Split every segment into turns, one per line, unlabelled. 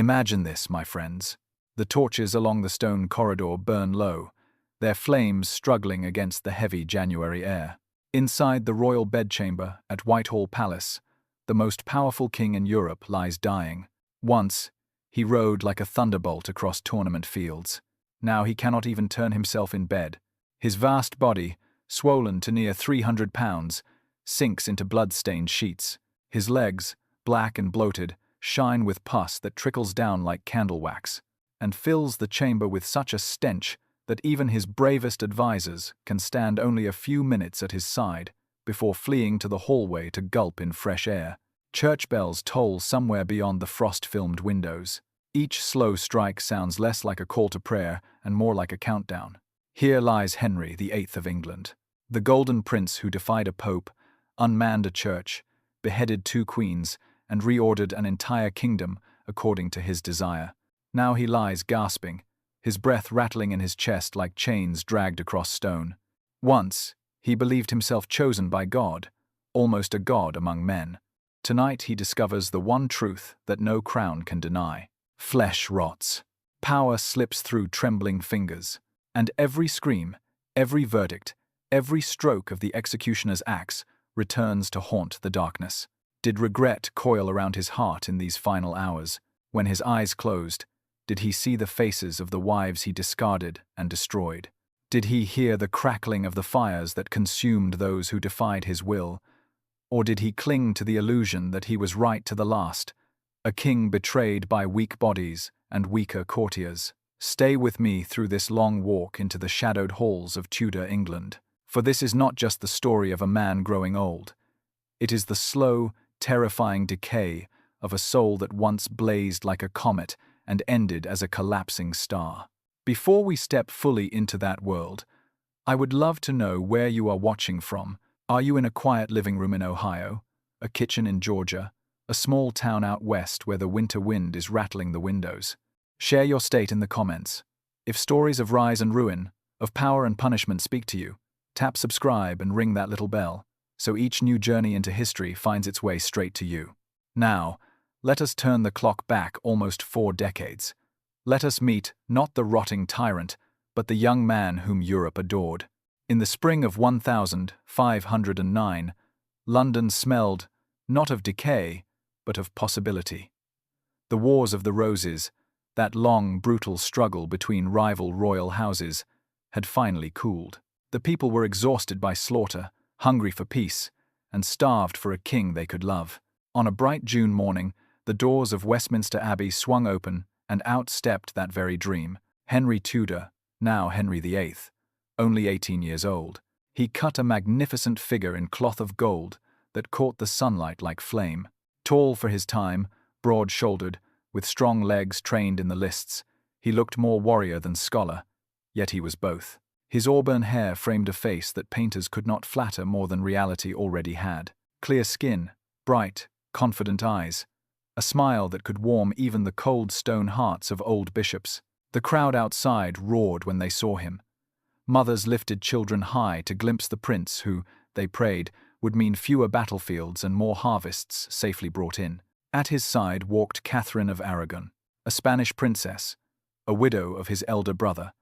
Imagine this, my friends. The torches along the stone corridor burn low, their flames struggling against the heavy January air. Inside the royal bedchamber at Whitehall Palace, the most powerful king in Europe lies dying. Once, he rode like a thunderbolt across tournament fields. Now he cannot even turn himself in bed. His vast body, swollen to near 300 pounds, sinks into blood-stained sheets. His legs, black and bloated, shine with pus that trickles down like candle wax, and fills the chamber with such a stench that even his bravest advisers can stand only a few minutes at his side before fleeing to the hallway to gulp in fresh air. Church bells toll somewhere beyond the frost-filmed windows. Each slow strike sounds less like a call to prayer and more like a countdown. Here lies Henry VIII of England, the golden prince who defied a pope, unmanned a church, beheaded 2 queens, and reordered an entire kingdom according to his desire. Now he lies gasping, his breath rattling in his chest like chains dragged across stone. Once, he believed himself chosen by God, almost a god among men. Tonight he discovers the one truth that no crown can deny. Flesh rots. Power slips through trembling fingers. And every scream, every verdict, every stroke of the executioner's axe returns to haunt the darkness. Did regret coil around his heart in these final hours? When his eyes closed, did he see the faces of the wives he discarded and destroyed? Did he hear the crackling of the fires that consumed those who defied his will? Or did he cling to the illusion that he was right to the last, a king betrayed by weak bodies and weaker courtiers? Stay with me through this long walk into the shadowed halls of Tudor England, for this is not just the story of a man growing old. It is the slow, terrifying decay of a soul that once blazed like a comet and ended as a collapsing star. Before we step fully into that world, I would love to know where you are watching from. Are you in a quiet living room in Ohio, a kitchen in Georgia, a small town out west where the winter wind is rattling the windows? Share your state in the comments. If stories of rise and ruin, of power and punishment speak to you, tap subscribe and ring that little bell, so each new journey into history finds its way straight to you. Now, let us turn the clock back almost 4 decades. Let us meet not the rotting tyrant, but the young man whom Europe adored. In the spring of 1509, London smelled not of decay, but of possibility. The Wars of the Roses, that long, brutal struggle between rival royal houses, had finally cooled. The people were exhausted by slaughter, hungry for peace, and starved for a king they could love. On a bright June morning, the doors of Westminster Abbey swung open, and out stepped that very dream, Henry Tudor, now Henry VIII, only 18 years old. He cut a magnificent figure in cloth of gold that caught the sunlight like flame. Tall for his time, broad-shouldered, with strong legs trained in the lists, he looked more warrior than scholar, yet he was both. His auburn hair framed a face that painters could not flatter more than reality already had. Clear skin, bright, confident eyes, a smile that could warm even the cold stone hearts of old bishops. The crowd outside roared when they saw him. Mothers lifted children high to glimpse the prince who, they prayed, would mean fewer battlefields and more harvests safely brought in. At his side walked Catherine of Aragon, a Spanish princess, a widow of his elder brother,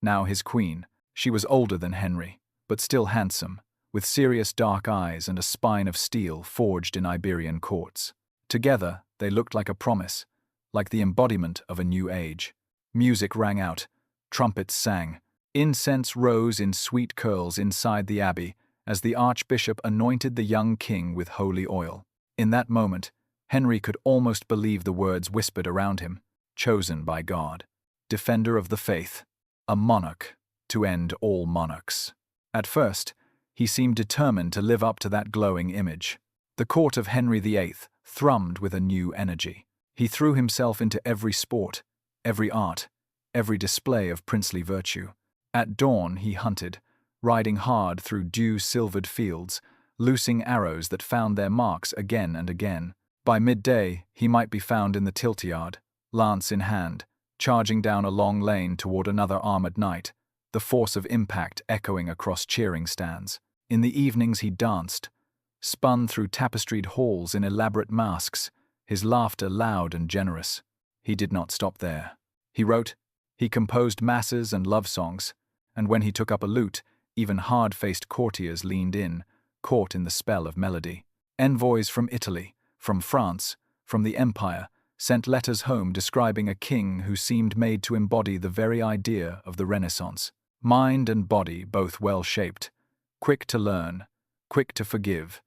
now his queen. She was older than Henry, but still handsome, with serious dark eyes and a spine of steel forged in Iberian courts. Together, they looked like a promise, like the embodiment of a new age. Music rang out, trumpets sang, incense rose in sweet curls inside the abbey as the archbishop anointed the young king with holy oil. In that moment, Henry could almost believe the words whispered around him, chosen by God, defender of the faith, a monarch to end all monarchs. At first, he seemed determined to live up to that glowing image. The court of Henry VIII thrummed with a new energy. He threw himself into every sport, every art, every display of princely virtue. At dawn he hunted, riding hard through dew-silvered fields, loosing arrows that found their marks again and again. By midday he might be found in the tilt-yard, lance in hand, charging down a long lane toward another armored knight, the force of impact echoing across cheering stands. In the evenings he danced, spun through tapestried halls in elaborate masks, his laughter loud and generous. He did not stop there. He wrote, he composed masses and love songs, and when he took up a lute, even hard-faced courtiers leaned in, caught in the spell of melody. Envoys from Italy, from France, from the Empire, sent letters home describing a king who seemed made to embody the very idea of the Renaissance. Mind and body both well-shaped, quick to learn, quick to forgive,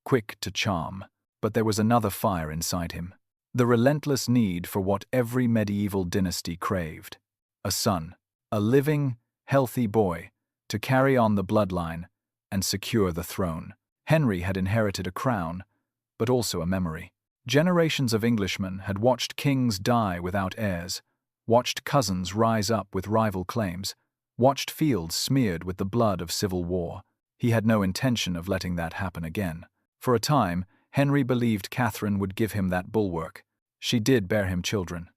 quick to charm. But there was another fire inside him. The relentless need for what every medieval dynasty craved. A son, a living, healthy boy, to carry on the bloodline and secure the throne. Henry had inherited a crown, but also a memory. Generations of Englishmen had watched kings die without heirs, watched cousins rise up with rival claims, watched fields smeared with the blood of civil war. He had no intention of letting that happen again. For a time, Henry believed Catherine would give him that bulwark. She did bear him children.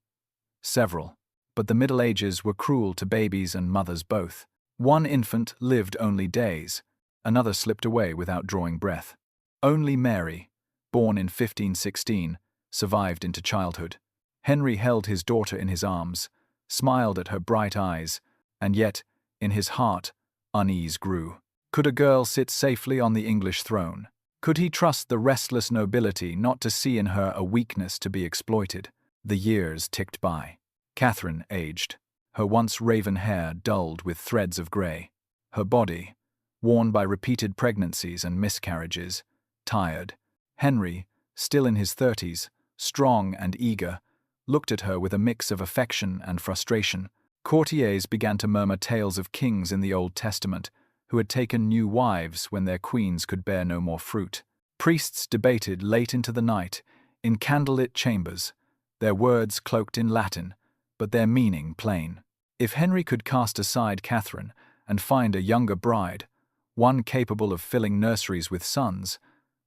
Several. But the Middle Ages were cruel to babies and mothers both. One infant lived only days. Another slipped away without drawing breath. Only Mary, born in 1516, survived into childhood. Henry held his daughter in his arms, smiled at her bright eyes, and yet, in his heart, unease grew. Could a girl sit safely on the English throne? Could he trust the restless nobility not to see in her a weakness to be exploited? The years ticked by. Catherine aged, her once raven hair dulled with threads of grey. Her body, worn by repeated pregnancies and miscarriages, tired. Henry, still in his 30s, strong and eager, looked at her with a mix of affection and frustration. Courtiers began to murmur tales of kings in the Old Testament who had taken new wives when their queens could bear no more fruit. Priests debated late into the night, in candlelit chambers, their words cloaked in Latin, but their meaning plain. If Henry could cast aside Catherine and find a younger bride, one capable of filling nurseries with sons,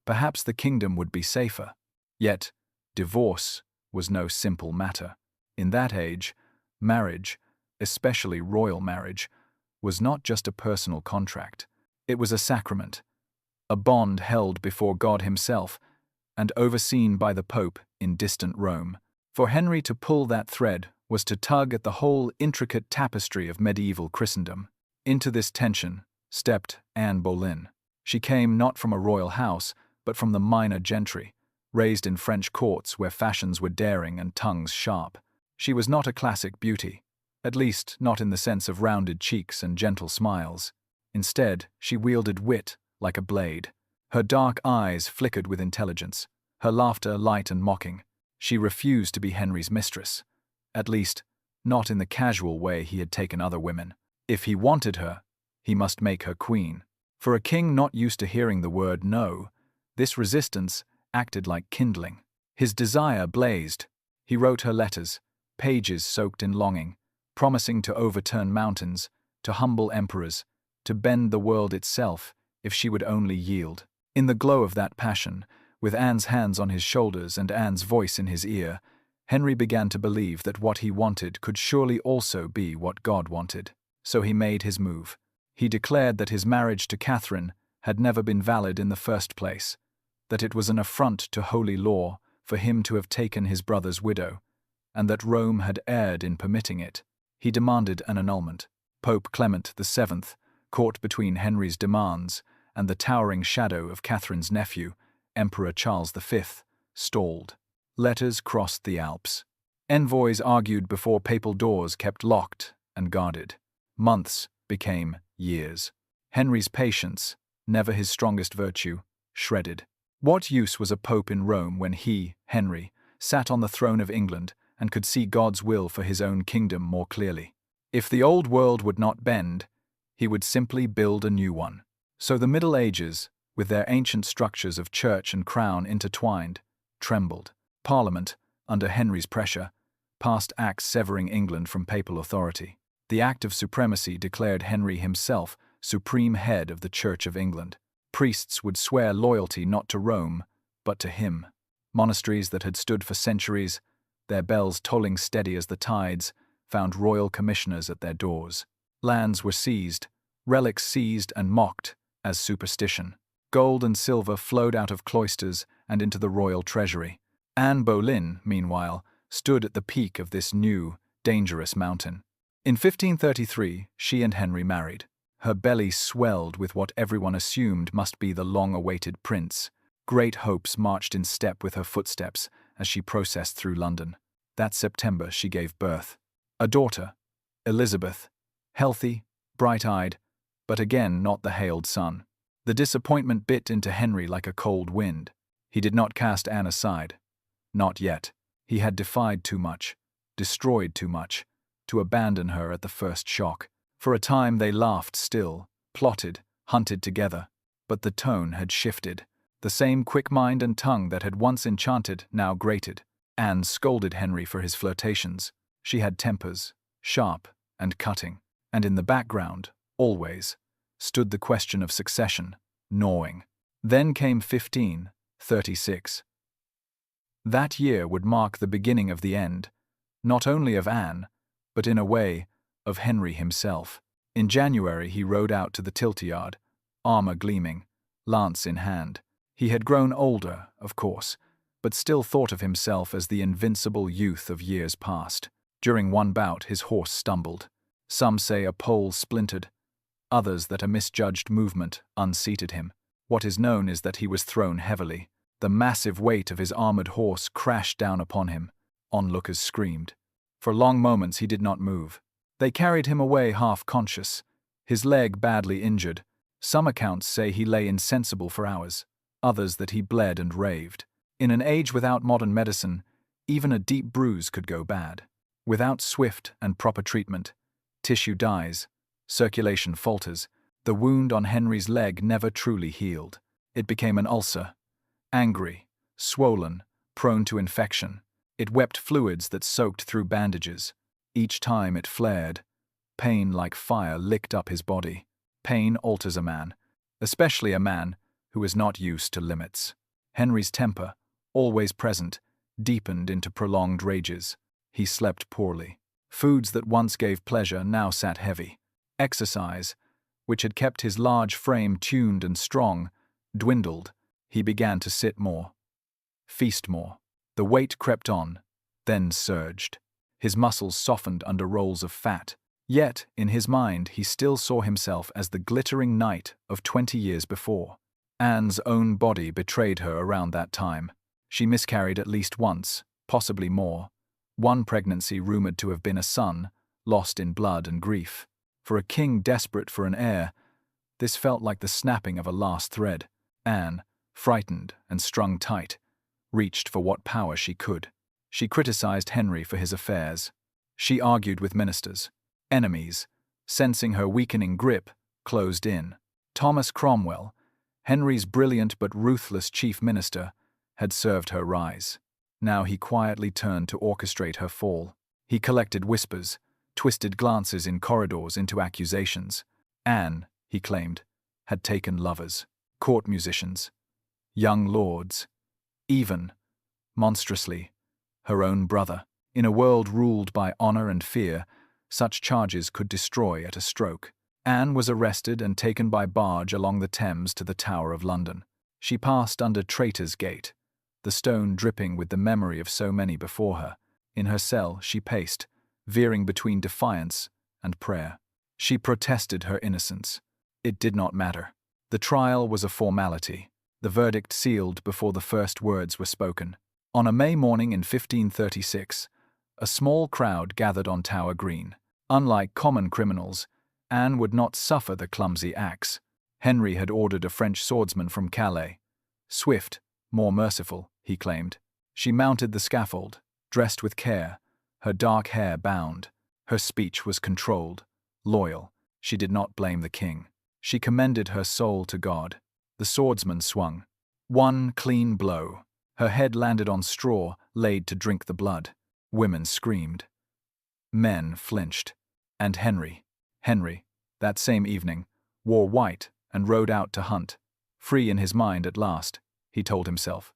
perhaps the kingdom would be safer. Yet, divorce was no simple matter. In that age, marriage, especially royal marriage, was not just a personal contract. It was a sacrament, a bond held before God himself and overseen by the Pope in distant Rome. For Henry to pull that thread was to tug at the whole intricate tapestry of medieval Christendom. Into this tension stepped Anne Boleyn. She came not from a royal house, but from the minor gentry, raised in French courts where fashions were daring and tongues sharp. She was not a classic beauty, at least not in the sense of rounded cheeks and gentle smiles. Instead, she wielded wit like a blade. Her dark eyes flickered with intelligence, her laughter light and mocking. She refused to be Henry's mistress, at least, not in the casual way he had taken other women. If he wanted her, he must make her queen. For a king not used to hearing the word no, this resistance acted like kindling. His desire blazed. He wrote her letters, pages soaked in longing, promising to overturn mountains, to humble emperors, to bend the world itself if she would only yield. In the glow of that passion, with Anne's hands on his shoulders and Anne's voice in his ear, Henry began to believe that what he wanted could surely also be what God wanted. So he made his move. He declared that his marriage to Catherine had never been valid in the first place, that it was an affront to holy law for him to have taken his brother's widow, and that Rome had erred in permitting it. He demanded an annulment. Pope Clement VII, caught between Henry's demands and the towering shadow of Catherine's nephew, Emperor Charles V, stalled. Letters crossed the Alps. Envoys argued before papal doors kept locked and guarded. Months became years. Henry's patience, never his strongest virtue, shredded. What use was a pope in Rome when he, Henry, sat on the throne of England and could see God's will for his own kingdom more clearly? If the old world would not bend, he would simply build a new one. So the Middle Ages, with their ancient structures of church and crown intertwined, trembled. Parliament, under Henry's pressure, passed acts severing England from papal authority. The Act of Supremacy declared Henry himself supreme head of the Church of England. Priests would swear loyalty not to Rome, but to him. Monasteries that had stood for centuries, their bells tolling steady as the tides, found royal commissioners at their doors. Lands were seized, relics seized and mocked as superstition. Gold and silver flowed out of cloisters and into the royal treasury. Anne Boleyn, meanwhile, stood at the peak of this new, dangerous mountain. In 1533, she and Henry married. Her belly swelled with what everyone assumed must be the long-awaited prince. Great hopes marched in step with her footsteps as she processed through London. That September she gave birth. A daughter, Elizabeth, healthy, bright-eyed, but again not the hailed son. The disappointment bit into Henry like a cold wind. He did not cast Anne aside. Not yet. He had defied too much, destroyed too much, to abandon her at the first shock. For a time they laughed still, plotted, hunted together. But the tone had shifted. The same quick mind and tongue that had once enchanted now grated. Anne scolded Henry for his flirtations. She had tempers, sharp and cutting. And in the background, always, stood the question of succession, gnawing. Then came 1536. That year would mark the beginning of the end, not only of Anne, but in a way, of Henry himself. In January he rode out to the tilt-yard, armor gleaming, lance in hand. He had grown older, of course, but still thought of himself as the invincible youth of years past. During one bout his horse stumbled. Some say a pole splintered, others that a misjudged movement unseated him. What is known is that he was thrown heavily. The massive weight of his armored horse crashed down upon him. Onlookers screamed. For long moments he did not move. They carried him away half-conscious, his leg badly injured. Some accounts say he lay insensible for hours, others that he bled and raved. In an age without modern medicine, even a deep bruise could go bad. Without swift and proper treatment, tissue dies, circulation falters. The wound on Henry's leg never truly healed. It became an ulcer, angry, swollen, prone to infection. It wept fluids that soaked through bandages. Each time it flared, pain like fire licked up his body. Pain alters a man, especially a man who is not used to limits. Henry's temper, always present, deepened into prolonged rages. He slept poorly. Foods that once gave pleasure now sat heavy. Exercise, which had kept his large frame tuned and strong, dwindled. He began to sit more, feast more. The weight crept on, then surged. His muscles softened under rolls of fat. Yet, in his mind, he still saw himself as the glittering knight of 20 years before. Anne's own body betrayed her around that time. She miscarried at least once, possibly more. One pregnancy rumored to have been a son, lost in blood and grief. For a king desperate for an heir, this felt like the snapping of a last thread. Anne, frightened and strung tight, reached for what power she could. She criticized Henry for his affairs. She argued with ministers. Enemies, sensing her weakening grip, closed in. Thomas Cromwell, Henry's brilliant but ruthless chief minister, had served her rise. Now he quietly turned to orchestrate her fall. He collected whispers, twisted glances in corridors into accusations. Anne, he claimed, had taken lovers, court musicians, young lords, even, monstrously, her own brother. In a world ruled by honor and fear, such charges could destroy at a stroke. Anne was arrested and taken by barge along the Thames to the Tower of London. She passed under Traitor's Gate, the stone dripping with the memory of so many before her. In her cell she paced, veering between defiance and prayer. She protested her innocence. It did not matter. The trial was a formality, the verdict sealed before the first words were spoken. On a May morning in 1536, a small crowd gathered on Tower Green. Unlike common criminals, Anne would not suffer the clumsy axe. Henry had ordered a French swordsman from Calais. Swift, more merciful, he claimed. She mounted the scaffold, dressed with care, her dark hair bound. Her speech was controlled, loyal. She did not blame the king. She commended her soul to God. The swordsman swung. One clean blow. Her head landed on straw, laid to drink the blood. Women screamed. Men flinched. And Henry, that same evening, wore white and rode out to hunt. Free in his mind at last, he told himself.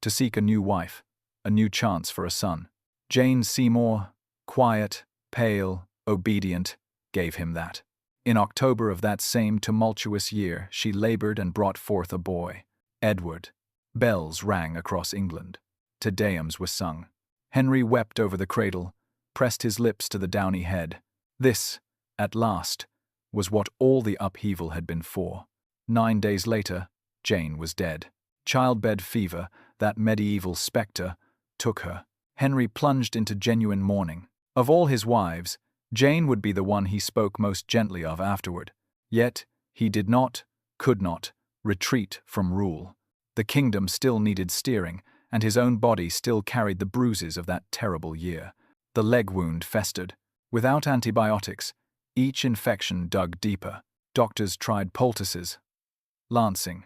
To seek a new wife, a new chance for a son. Jane Seymour, quiet, pale, obedient, gave him that. In October of that same tumultuous year, she labored and brought forth a boy, Edward. Bells rang across England. Te Deums were sung. Henry wept over the cradle, pressed his lips to the downy head. This, at last, was what all the upheaval had been for. 9 days later, Jane was dead. Childbed fever, that medieval spectre, took her. Henry plunged into genuine mourning. Of all his wives, Jane would be the one he spoke most gently of afterward. Yet, he did not, could not, retreat from rule. The kingdom still needed steering, and his own body still carried the bruises of that terrible year. The leg wound festered. Without antibiotics, each infection dug deeper. Doctors tried poultices, lancing,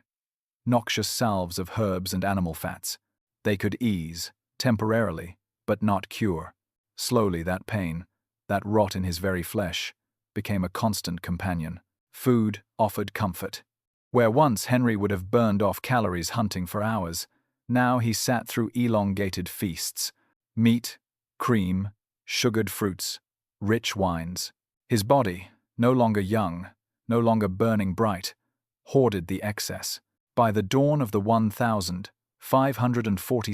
noxious salves of herbs and animal fats. They could ease, temporarily, but not cure. Slowly that pain, that rot in his very flesh, became a constant companion. Food offered comfort. Where once Henry would have burned off calories hunting for hours, now he sat through elongated feasts. Meat, cream, sugared fruits, rich wines. His body, no longer young, no longer burning bright, hoarded the excess. By the dawn of the 1,540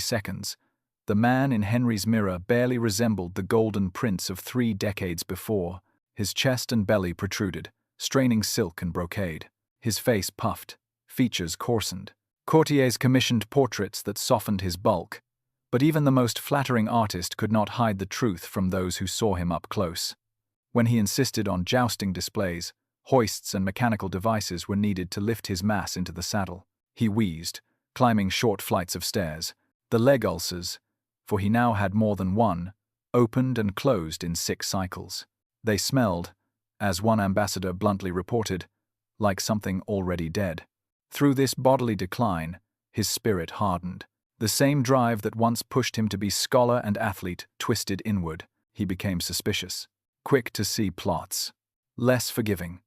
the man in Henry's mirror barely resembled the golden prince of 3 decades before. His chest and belly protruded, straining silk and brocade. His face puffed, features coarsened. Courtiers commissioned portraits that softened his bulk, but even the most flattering artist could not hide the truth from those who saw him up close. When he insisted on jousting displays, hoists and mechanical devices were needed to lift his mass into the saddle. He wheezed, climbing short flights of stairs. The leg ulcers, for he now had more than one, opened and closed in 6 cycles. They smelled, as one ambassador bluntly reported, like something already dead. Through this bodily decline, his spirit hardened. The same drive that once pushed him to be scholar and athlete twisted inward. He became suspicious, quick to see plots, less forgiving.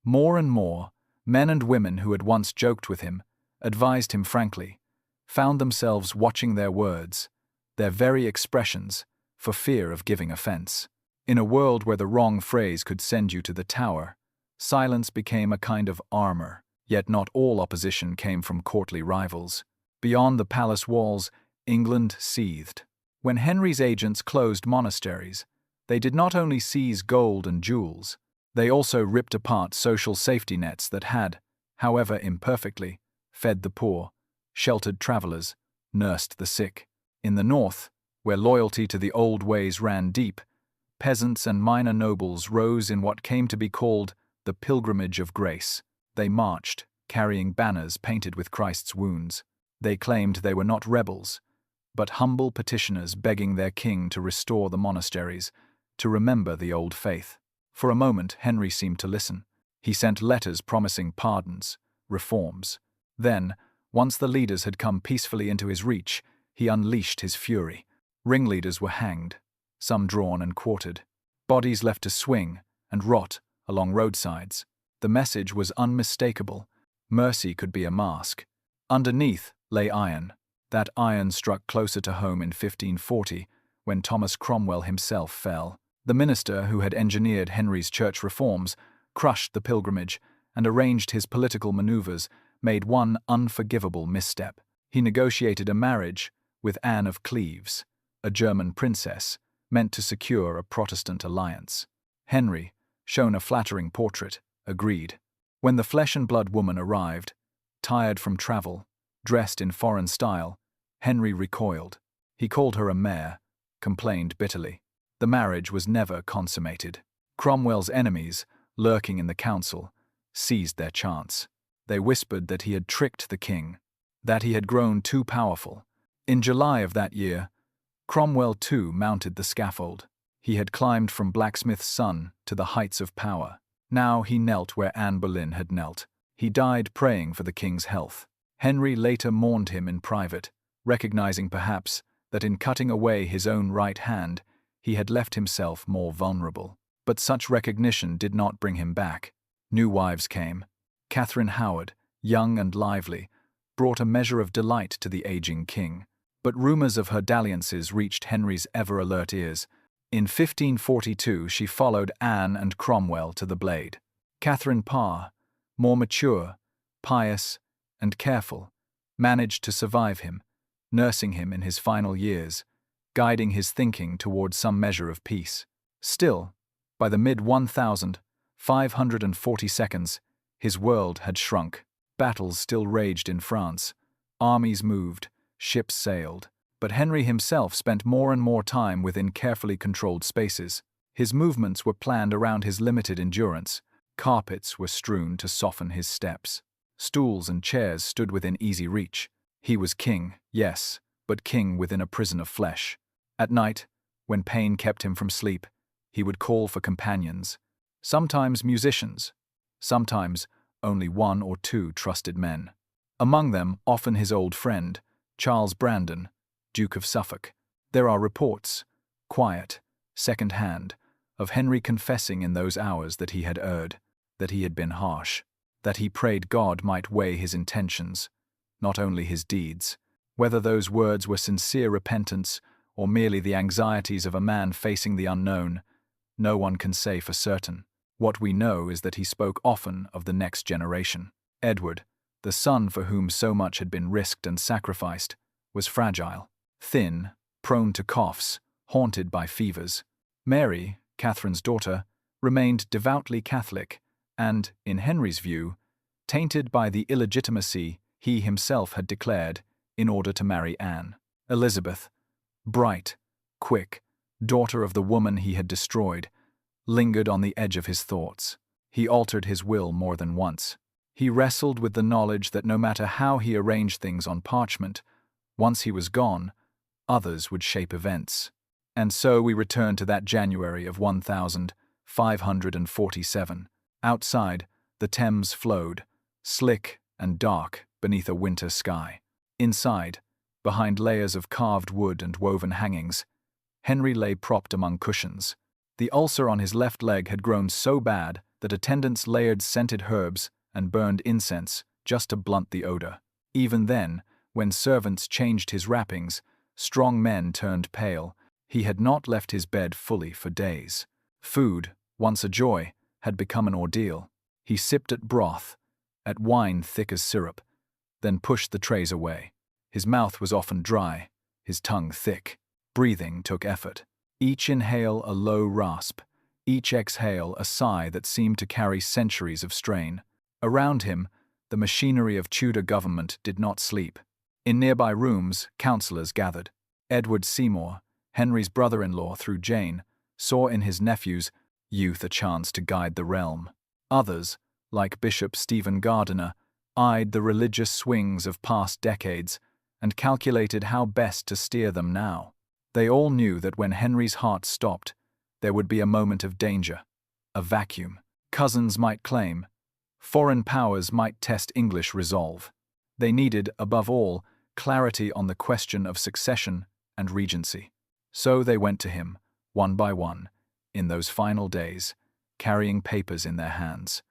More and more, men and women who had once joked with him, advised him frankly, found themselves watching their words, their very expressions, for fear of giving offense. In a world where the wrong phrase could send you to the tower, silence became a kind of armor. Yet not all opposition came from courtly rivals. Beyond the palace walls, England seethed. When Henry's agents closed monasteries, they did not only seize gold and jewels, they also ripped apart social safety nets that had, however imperfectly, fed the poor, sheltered travelers, nursed the sick. In the north, where loyalty to the old ways ran deep, peasants and minor nobles rose in what came to be called the pilgrimage of grace. They marched, carrying banners painted with Christ's wounds. They claimed they were not rebels, but humble petitioners begging their king to restore the monasteries, to remember the old faith. For a moment, Henry seemed to listen. He sent letters promising pardons, reforms. Then, once the leaders had come peacefully into his reach, he unleashed his fury. Ringleaders were hanged, some drawn and quartered. Bodies left to swing and rot along roadsides. The message was unmistakable. Mercy could be a mask. Underneath lay iron. That iron struck closer to home in 1540, when Thomas Cromwell himself fell. The minister who had engineered Henry's church reforms crushed the pilgrimage and arranged his political maneuvers, made one unforgivable misstep. He negotiated a marriage with Anne of Cleves, a German princess, meant to secure a Protestant alliance. Henry, shown a flattering portrait, agreed. When the flesh-and-blood woman arrived, tired from travel, dressed in foreign style, Henry recoiled. He called her a mare, complained bitterly. The marriage was never consummated. Cromwell's enemies, lurking in the council, seized their chance. They whispered that he had tricked the king, that he had grown too powerful. In July of that year, Cromwell too mounted the scaffold. He had climbed from blacksmith's son to the heights of power. Now he knelt where Anne Boleyn had knelt. He died praying for the king's health. Henry later mourned him in private, recognizing perhaps that in cutting away his own right hand, he had left himself more vulnerable. But such recognition did not bring him back. New wives came. Catherine Howard, young and lively, brought a measure of delight to the aging king. But rumors of her dalliances reached Henry's ever-alert ears. In 1542 she followed Anne and Cromwell to the blade. Catherine Parr, more mature, pious, and careful, managed to survive him, nursing him in his final years, guiding his thinking toward some measure of peace. Still, by the mid-1540s, his world had shrunk. Battles still raged in France. Armies moved, ships sailed. But Henry himself spent more and more time within carefully controlled spaces. His movements were planned around his limited endurance. Carpets were strewn to soften his steps. Stools and chairs stood within easy reach. He was king, yes, but king within a prison of flesh. At night, when pain kept him from sleep, he would call for companions. Sometimes musicians, sometimes only one or two trusted men. Among them, often his old friend, Charles Brandon, Duke of Suffolk. There are reports, quiet, second-hand, of Henry confessing in those hours that he had erred, that he had been harsh, that he prayed God might weigh his intentions, not only his deeds. Whether those words were sincere repentance or merely the anxieties of a man facing the unknown, no one can say for certain. What we know is that he spoke often of the next generation. Edward, the son for whom so much had been risked and sacrificed, was fragile, thin, prone to coughs, haunted by fevers. Mary, Catherine's daughter, remained devoutly Catholic and, in Henry's view, tainted by the illegitimacy he himself had declared in order to marry Anne. Elizabeth, bright, quick, daughter of the woman he had destroyed, lingered on the edge of his thoughts. He altered his will more than once. He wrestled with the knowledge that no matter how he arranged things on parchment, once he was gone, others would shape events. And so we return to that January of 1547. Outside, the Thames flowed, slick and dark beneath a winter sky. Inside, behind layers of carved wood and woven hangings, Henry lay propped among cushions. The ulcer on his left leg had grown so bad that attendants layered scented herbs and burned incense just to blunt the odor. Even then, when servants changed his wrappings, strong men turned pale. He had not left his bed fully for days. Food, once a joy, had become an ordeal. He sipped at broth, at wine thick as syrup, then pushed the trays away. His mouth was often dry, his tongue thick. Breathing took effort. Each inhale a low rasp, each exhale a sigh that seemed to carry centuries of strain. Around him, the machinery of Tudor government did not sleep. In nearby rooms, councillors gathered. Edward Seymour, Henry's brother-in-law through Jane, saw in his nephew's youth a chance to guide the realm. Others, like Bishop Stephen Gardiner, eyed the religious swings of past decades and calculated how best to steer them now. They all knew that when Henry's heart stopped, there would be a moment of danger, a vacuum. Cousins might claim, foreign powers might test English resolve. They needed, above all, clarity on the question of succession and regency. So they went to him, one by one, in those final days, carrying papers in their hands.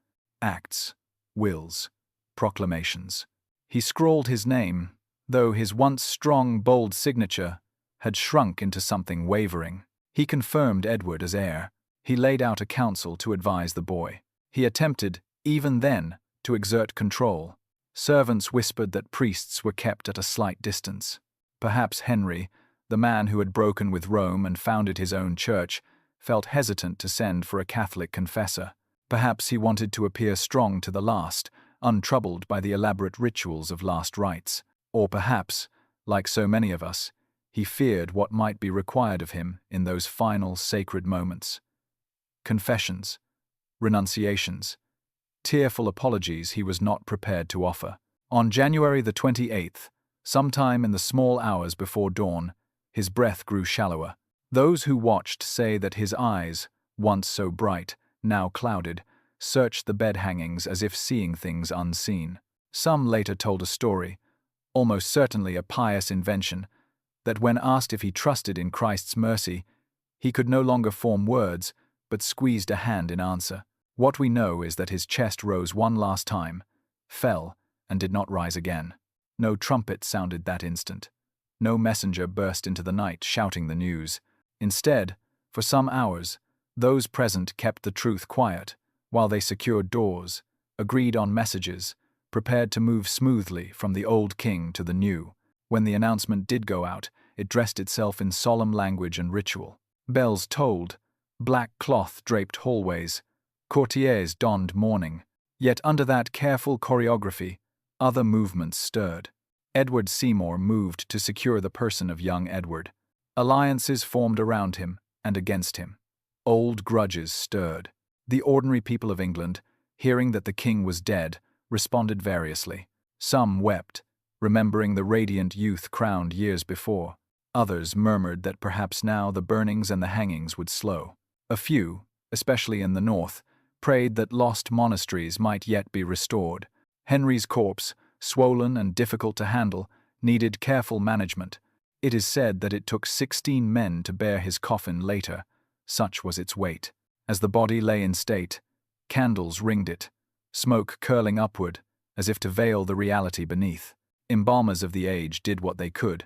Acts, wills, proclamations. He scrawled his name, though his once strong, bold signature had shrunk into something wavering. He confirmed Edward as heir. He laid out a council to advise the boy. He attempted, even then, to exert control. Servants whispered that priests were kept at a slight distance. Perhaps Henry, the man who had broken with Rome and founded his own church, felt hesitant to send for a Catholic confessor. Perhaps he wanted to appear strong to the last, untroubled by the elaborate rituals of last rites. Or perhaps, like so many of us, he feared what might be required of him in those final sacred moments. Confessions, renunciations, tearful apologies he was not prepared to offer. On January the 28th, sometime in the small hours before dawn, his breath grew shallower. Those who watched say that his eyes, once so bright, now clouded, searched the bed hangings as if seeing things unseen. Some later told a story, almost certainly a pious invention, that when asked if he trusted in Christ's mercy, he could no longer form words, but squeezed a hand in answer. What we know is that his chest rose one last time, fell, and did not rise again. No trumpet sounded that instant. No messenger burst into the night shouting the news. Instead, for some hours, those present kept the truth quiet, while they secured doors, agreed on messages, prepared to move smoothly from the old king to the new. When the announcement did go out, it dressed itself in solemn language and ritual. Bells tolled, black cloth draped hallways, courtiers donned mourning. Yet under that careful choreography, other movements stirred. Edward Seymour moved to secure the person of young Edward. Alliances formed around him and against him. Old grudges stirred. The ordinary people of England, hearing that the king was dead, responded variously. Some wept, remembering the radiant youth crowned years before. Others murmured that perhaps now the burnings and the hangings would slow. A few, especially in the north, prayed that lost monasteries might yet be restored. Henry's corpse, swollen and difficult to handle, needed careful management. It is said that it took 16 men to bear his coffin later, such was its weight. As the body lay in state, candles ringed it, smoke curling upward, as if to veil the reality beneath. Embalmers of the age did what they could,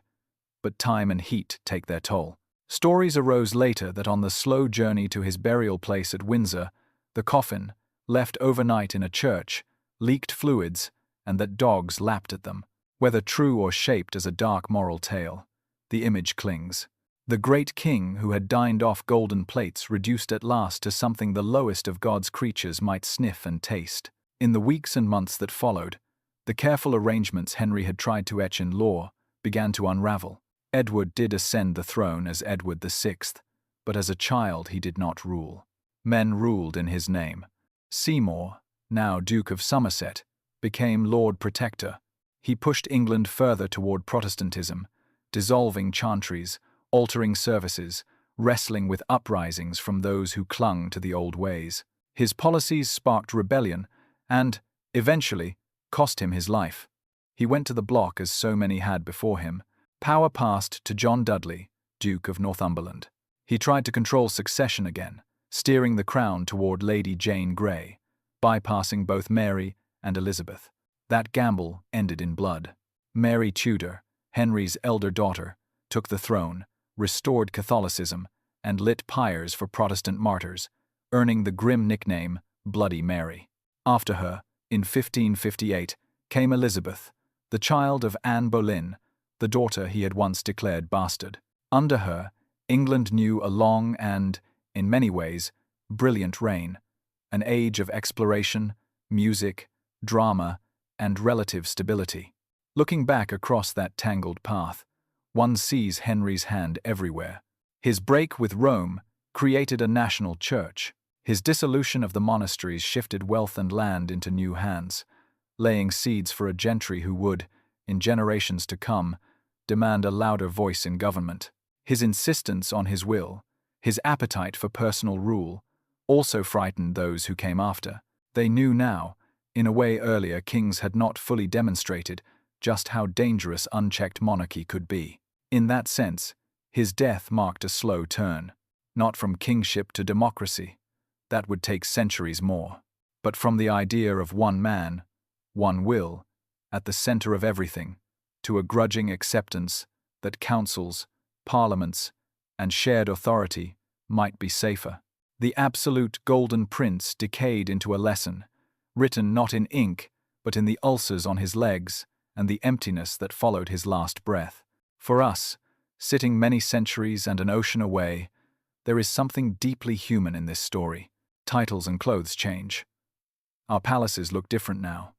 but time and heat take their toll. Stories arose later that on the slow journey to his burial place at Windsor, the coffin, left overnight in a church, leaked fluids, and that dogs lapped at them. Whether true or shaped as a dark moral tale, the image clings. The great king who had dined off golden plates reduced at last to something the lowest of God's creatures might sniff and taste. In the weeks and months that followed, the careful arrangements Henry had tried to etch in law began to unravel. Edward did ascend the throne as Edward VI, but as a child he did not rule. Men ruled in his name. Seymour, now Duke of Somerset, became Lord Protector. He pushed England further toward Protestantism, dissolving chantries, altering services, wrestling with uprisings from those who clung to the old ways. His policies sparked rebellion and, eventually, cost him his life. He went to the block as so many had before him. Power passed to John Dudley, Duke of Northumberland. He tried to control succession again, steering the crown toward Lady Jane Grey, bypassing both Mary and Elizabeth. That gamble ended in blood. Mary Tudor, Henry's elder daughter, took the throne, restored Catholicism, and lit pyres for Protestant martyrs, earning the grim nickname Bloody Mary. After her, in 1558, came Elizabeth, the child of Anne Boleyn, the daughter he had once declared bastard. Under her, England knew a long and, in many ways, brilliant reign, an age of exploration, music, drama, and relative stability. Looking back across that tangled path, one sees Henry's hand everywhere. His break with Rome created a national church. His dissolution of the monasteries shifted wealth and land into new hands, laying seeds for a gentry who would, in generations to come, demand a louder voice in government. His insistence on his will, his appetite for personal rule, also frightened those who came after. They knew now, in a way earlier kings had not fully demonstrated, just how dangerous unchecked monarchy could be. In that sense, his death marked a slow turn, not from kingship to democracy, that would take centuries more, but from the idea of one man, one will, at the center of everything, to a grudging acceptance that councils, parliaments, and shared authority might be safer. The absolute golden prince decayed into a lesson, written not in ink, but in the ulcers on his legs and the emptiness that followed his last breath. For us, sitting many centuries and an ocean away, there is something deeply human in this story. Titles and clothes change. Our palaces look different now,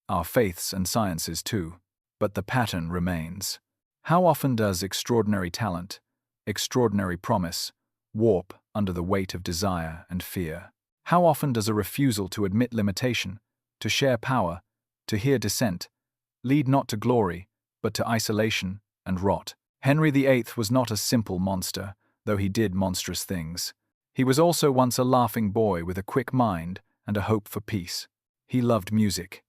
our faiths and sciences too, but the pattern remains. How often does extraordinary talent, extraordinary promise, warp under the weight of desire and fear? How often does a refusal to admit limitation, to share power, to hear dissent, lead not to glory, but to isolation and rot? Henry VIII was not a simple monster, though he did monstrous things. He was also once a laughing boy with a quick mind and a hope for peace. He loved music.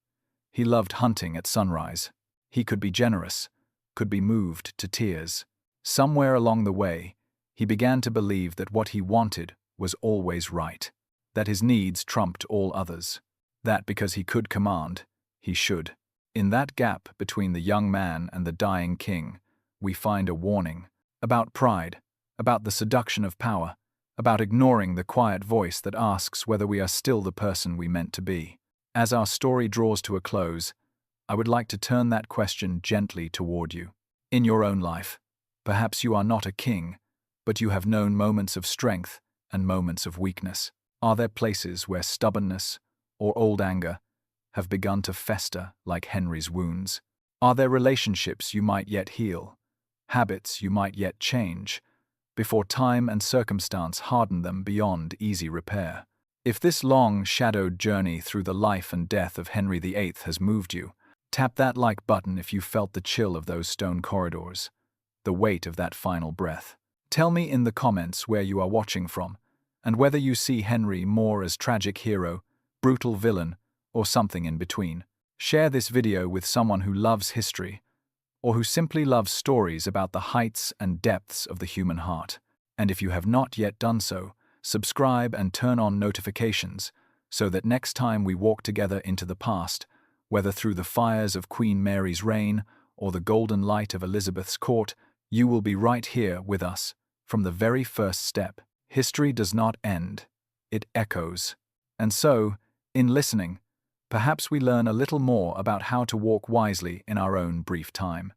He loved hunting at sunrise. He could be generous, could be moved to tears. Somewhere along the way, he began to believe that what he wanted was always right, that his needs trumped all others, that because he could command, he should. In that gap between the young man and the dying king, we find a warning about pride, about the seduction of power, about ignoring the quiet voice that asks whether we are still the person we meant to be. As our story draws to a close, I would like to turn that question gently toward you. In your own life, Perhaps you are not a king, but you have known moments of strength and moments of weakness. Are there places where stubbornness or old anger have begun to fester like Henry's wounds? Are there relationships you might yet heal, habits you might yet change, before time and circumstance harden them beyond easy repair? If this long, shadowed journey through the life and death of Henry VIII has moved you, tap that like button if you felt the chill of those stone corridors, the weight of that final breath. Tell me in the comments where you are watching from, and whether you see Henry more as tragic hero, brutal villain, or something in between. Share this video with someone who loves history, or who simply loves stories about the heights and depths of the human heart. And if you have not yet done so, subscribe and turn on notifications so that next time we walk together into the past, whether through the fires of Queen Mary's reign or the golden light of Elizabeth's court, you will be right here with us from the very first step. History does not end, it echoes. And so, in listening, perhaps we learn a little more about how to walk wisely in our own brief time.